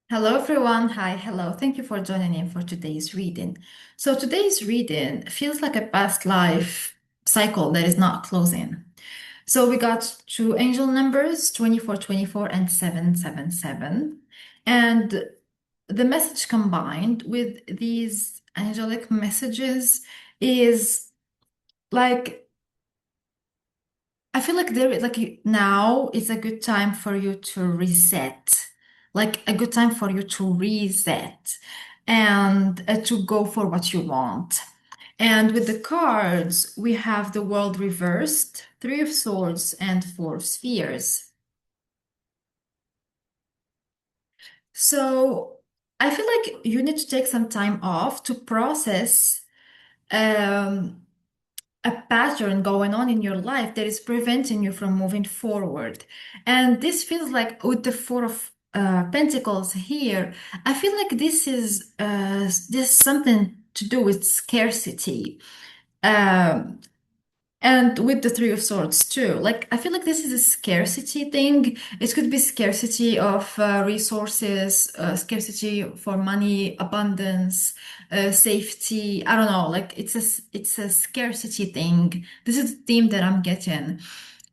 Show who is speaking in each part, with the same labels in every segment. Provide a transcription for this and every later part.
Speaker 1: Hello, everyone. Hi, hello. Thank you for joining in for today's reading. So, today's reading feels like a past life cycle that is not closing. So, we got two angel numbers 2424 and 777. And the message combined with these angelic messages is like I feel like now is a good time for you to reset, like a good time for you to reset and to go for what you want. And with the cards, we have the world reversed, Three of Swords and Four of Spheres. So I feel like you need to take some time off to process um, a pattern going on in your life that is preventing you from moving forward. And this feels like with the Four of Pentacles here, I feel like this something to do with scarcity. Um, and with the Three of Swords too. Like, I feel like this is a scarcity thing. It could be scarcity of resources, scarcity for money, abundance, safety. I don't know. Like, it's a scarcity thing. This is the theme that I'm getting.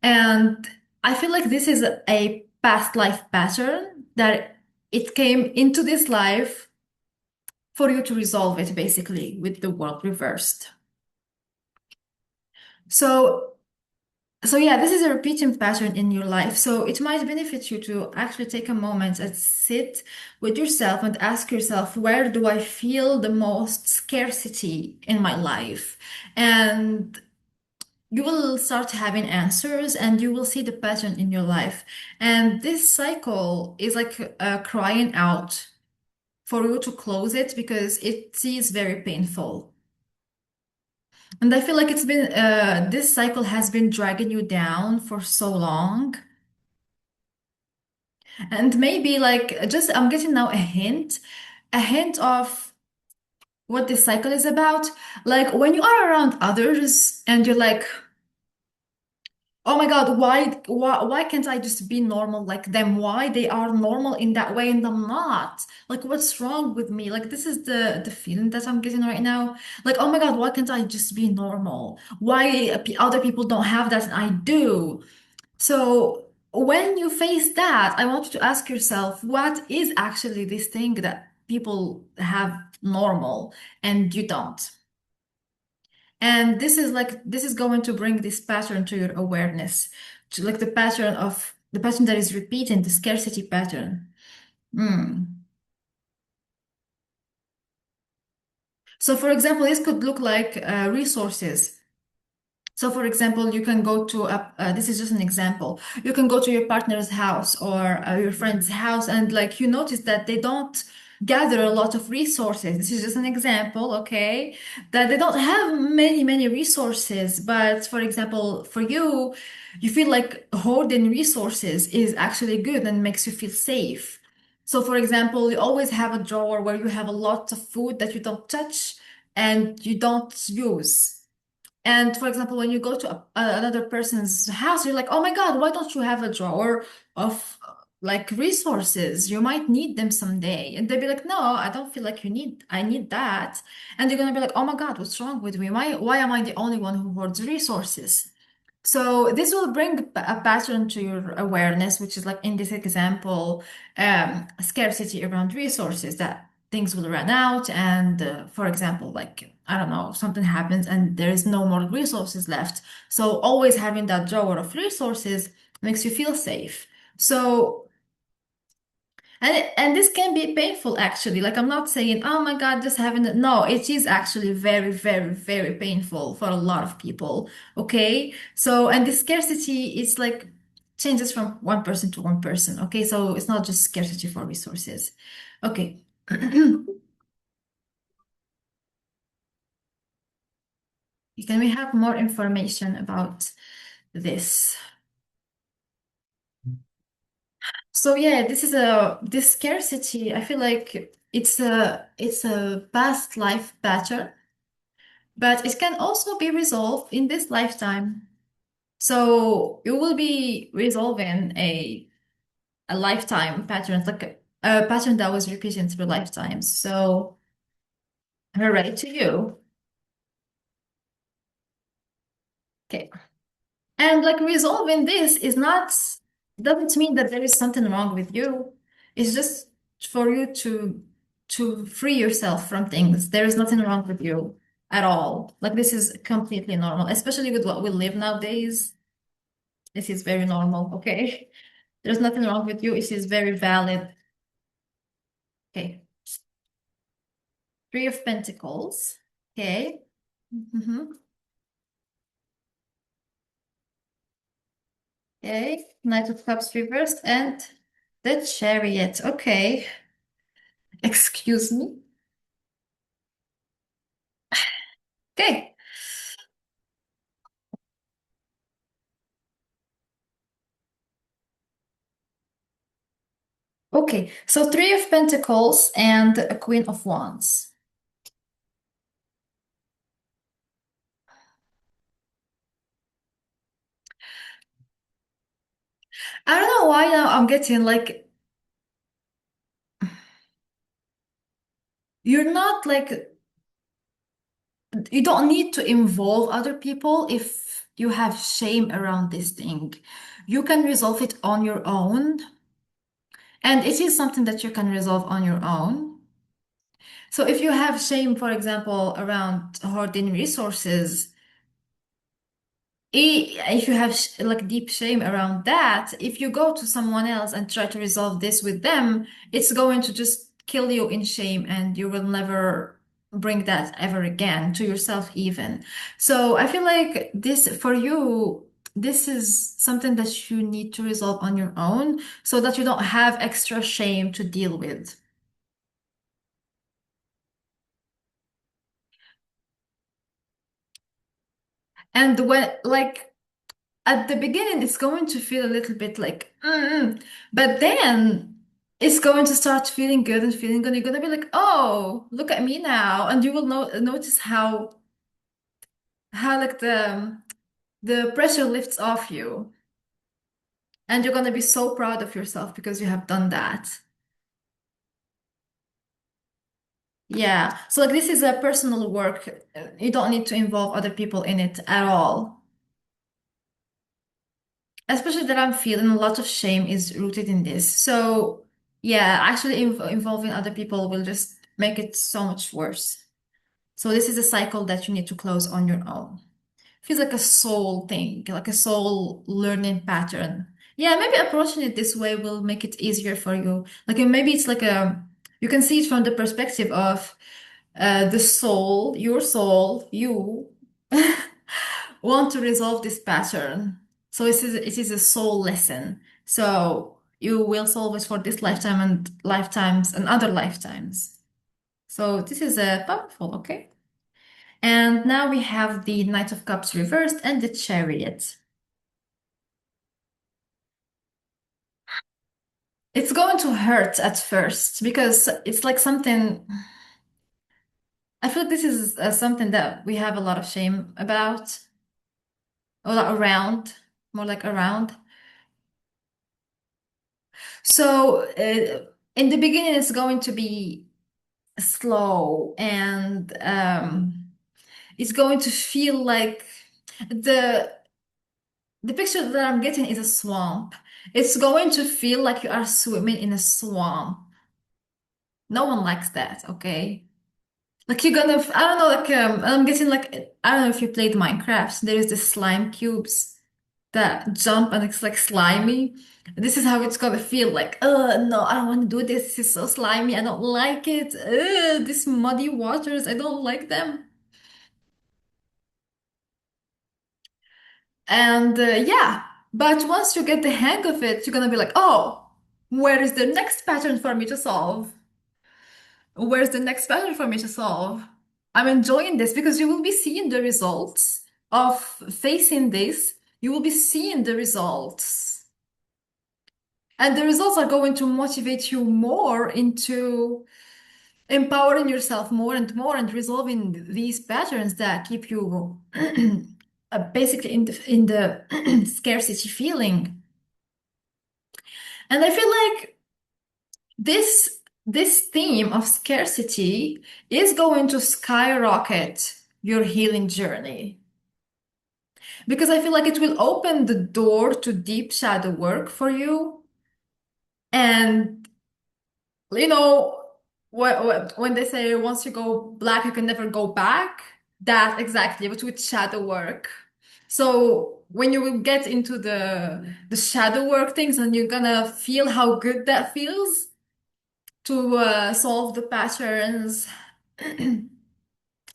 Speaker 1: And I feel like this is a past life pattern that it came into this life for you to resolve it, basically, with the world reversed. So So yeah, this is a repeating pattern in your life. So it might benefit you to actually take a moment and sit with yourself and ask yourself, where do I feel the most scarcity in my life? And you will start having answers and you will see the pattern in your life. And this cycle is like crying out for you to close it because it is very painful. And I feel like this cycle has been dragging you down for so long. And maybe like just I'm getting now a hint of what this cycle is about. Like when you are around others and you're like, oh my God, why can't I just be normal like them? Why they are normal in that way and I'm not? Like what's wrong with me? Like this is the feeling that I'm getting right now. Like, oh my God, why can't I just be normal? Why other people don't have that and I do? So when you face that, I want you to ask yourself, what is actually this thing that people have normal and you don't? And this is going to bring this pattern to your awareness, to like the pattern that is repeating, the scarcity pattern. Mm. So for example, this could look like resources. So, for example, you can go to this is just an example. You can go to your partner's house or your friend's house, and like you notice that they don't gather a lot of resources. This is just an example, okay? That they don't have many resources. But for example, for you, you feel like hoarding resources is actually good and makes you feel safe. So, for example, you always have a drawer where you have a lot of food that you don't touch and you don't use. And for example, when you go to another person's house, you're like, oh my God, why don't you have a drawer of like resources? You might need them someday. And they'll be like, no, I don't feel like I need that. And you're gonna be like, oh my God, what's wrong with me? Why am I the only one who hoards resources? So this will bring a pattern to your awareness, which is like in this example, scarcity around resources that things will run out. And for example, like, I don't know, something happens and there is no more resources left. So always having that drawer of resources makes you feel safe. So and this can be painful actually. Like I'm not saying, oh my God, just having it. No, it is actually very painful for a lot of people. Okay. So, and the scarcity is like changes from one person to one person. Okay. So it's not just scarcity for resources. Okay. Can we have more information about this? So yeah, this scarcity, I feel like it's a past life pattern, but it can also be resolved in this lifetime. So you will be resolving a lifetime pattern, like a pattern that was repeating through lifetimes. So, hooray to you. Okay. And like resolving this is not, doesn't mean that there is something wrong with you. It's just for you to free yourself from things. There is nothing wrong with you at all. Like this is completely normal, especially with what we live nowadays. This is very normal, okay? There's nothing wrong with you. It is very valid. Okay. Three of Pentacles. Okay. Mhm. Okay. Knight of Cups reversed and the Chariot. Okay. Excuse me. Okay. Okay. So Three of Pentacles and a Queen of Wands. I don't know why now I'm getting like you're not like you don't need to involve other people if you have shame around this thing. You can resolve it on your own. And it is something that you can resolve on your own. So if you have shame, for example, around hoarding resources, if you have like deep shame around that, if you go to someone else and try to resolve this with them, it's going to just kill you in shame and you will never bring that ever again to yourself even. So I feel like this for you, this is something that you need to resolve on your own so that you don't have extra shame to deal with. And when like at the beginning, it's going to feel a little bit like, but then it's going to start feeling good and feeling good. You're gonna be like, oh, look at me now, and you will notice how like the pressure lifts off you, and you're gonna be so proud of yourself because you have done that. Yeah. So like this is a personal work. You don't need to involve other people in it at all. Especially that I'm feeling a lot of shame is rooted in this. So, yeah, actually involving other people will just make it so much worse. So, this is a cycle that you need to close on your own. Feels like a soul thing, like a soul learning pattern. Yeah, maybe approaching it this way will make it easier for you. Like maybe it's like you can see it from the perspective of the soul, your soul, you want to resolve this pattern. So it is a soul lesson. So you will solve it for this lifetime and lifetimes and other lifetimes. So this is powerful, okay? And now we have the Knight of Cups reversed and the Chariot. It's going to hurt at first because it's like something. I feel like this is something that we have a lot of shame about, or around, more like around. So in the beginning, it's going to be slow and it's going to feel like the the picture that I'm getting is a swamp. It's going to feel like you are swimming in a swamp. No one likes that, okay? Like you're gonna, I don't know, like I'm getting like I don't know if you played Minecraft. There is the slime cubes that jump and it's like slimy. This is how it's gonna feel like, oh no, I don't want to do this. This is so slimy. I don't like it. These muddy waters, I don't like them. And yeah, but once you get the hang of it, you're gonna be like, oh, where is the next pattern for me to solve? Where's the next pattern for me to solve? I'm enjoying this because you will be seeing the results of facing this. You will be seeing the results. And the results are going to motivate you more into empowering yourself more and more and resolving these patterns that keep you basically in the scarcity feeling. And I feel like This theme of scarcity is going to skyrocket your healing journey because I feel like it will open the door to deep shadow work for you. And you know, when they say once you go black, you can never go back, that exactly, but with shadow work. So when you will get into the shadow work things, and you're gonna feel how good that feels to solve the patterns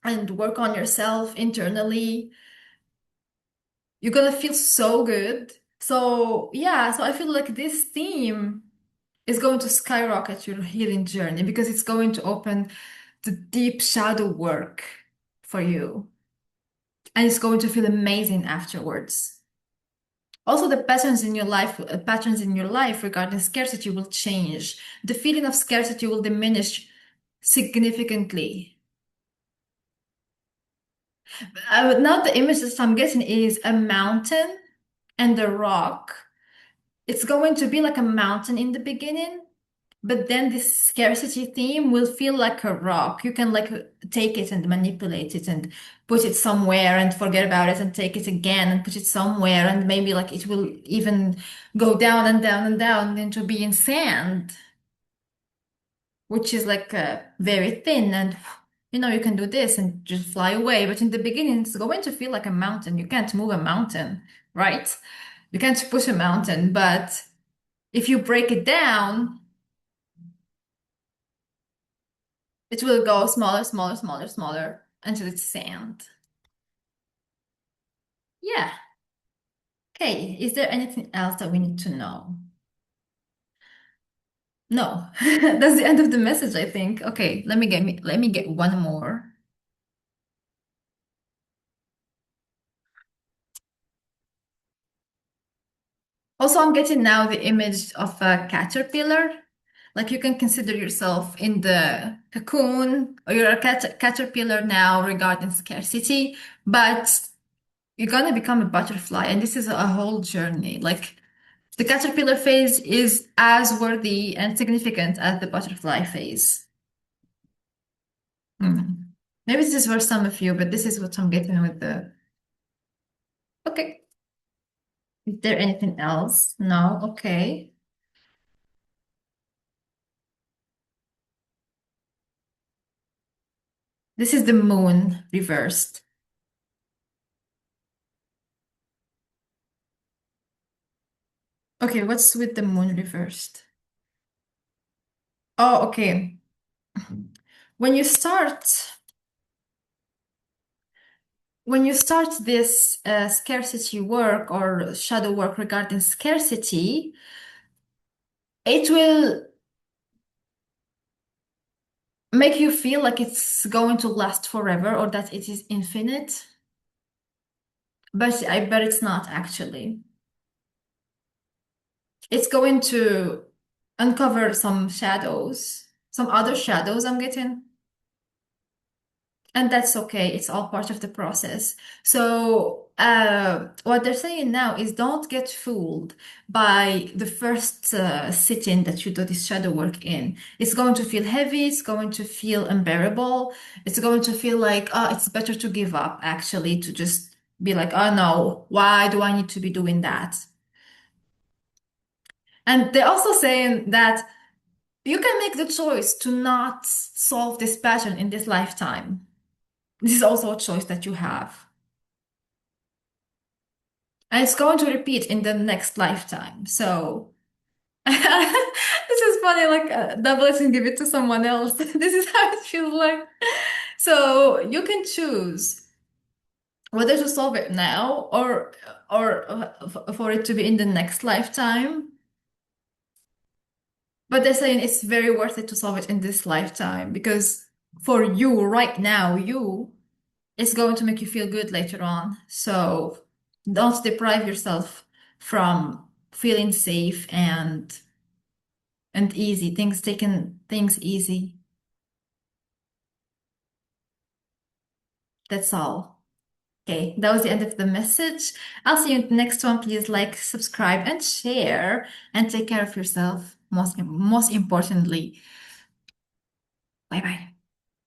Speaker 1: and work on yourself internally. You're gonna feel so good. So yeah, so I feel like this theme is going to skyrocket your healing journey because it's going to open the deep shadow work for you. And it's going to feel amazing afterwards. Also, the patterns in your life regarding scarcity will change. The feeling of scarcity will diminish significantly. Now the image that I'm getting is a mountain and a rock. It's going to be like a mountain in the beginning, but then this scarcity theme will feel like a rock. You can like take it and manipulate it and put it somewhere and forget about it and take it again and put it somewhere and maybe like it will even go down and down and down into being sand, which is like very thin and you can do this and just fly away. But in the beginning, it's going to feel like a mountain. You can't move a mountain, right? You can't push a mountain, but if you break it down, it will go smaller, smaller, smaller, smaller until it's sand. Yeah. Okay. Is there anything else that we need to know? No. That's the end of the message, I think. Okay, let me get one more. Also, I'm getting now the image of a caterpillar. Like you can consider yourself in the cocoon, or you're a caterpillar now regarding scarcity, but you're gonna become a butterfly, and this is a whole journey. Like the caterpillar phase is as worthy and significant as the butterfly phase. Hmm. Maybe this is for some of you, but this is what I'm getting with the. Okay. Is there anything else? No. Okay. This is the moon reversed. Okay, what's with the moon reversed? Oh, okay. When you start when you start this scarcity work or shadow work regarding scarcity, it will make you feel like it's going to last forever or that it is infinite, but I bet it's not actually. It's going to uncover some shadows, some other shadows I'm getting. And that's okay. It's all part of the process. So, what they're saying now is don't get fooled by the first sitting that you do this shadow work in. It's going to feel heavy. It's going to feel unbearable. It's going to feel like, oh, it's better to give up, actually, to just be like, oh no, why do I need to be doing that? And they're also saying that you can make the choice to not solve this pattern in this lifetime. This is also a choice that you have. And it's going to repeat in the next lifetime. So this is funny, like double it and give it to someone else. This is how it feels like. So you can choose whether to solve it now or for it to be in the next lifetime. But they're saying it's very worth it to solve it in this lifetime because for you right now, it's going to make you feel good later on. So don't deprive yourself from feeling safe and easy, things taking things easy. That's all. Okay, that was the end of the message. I'll see you in the next one. Please like, subscribe, and share, and take care of yourself. Most importantly.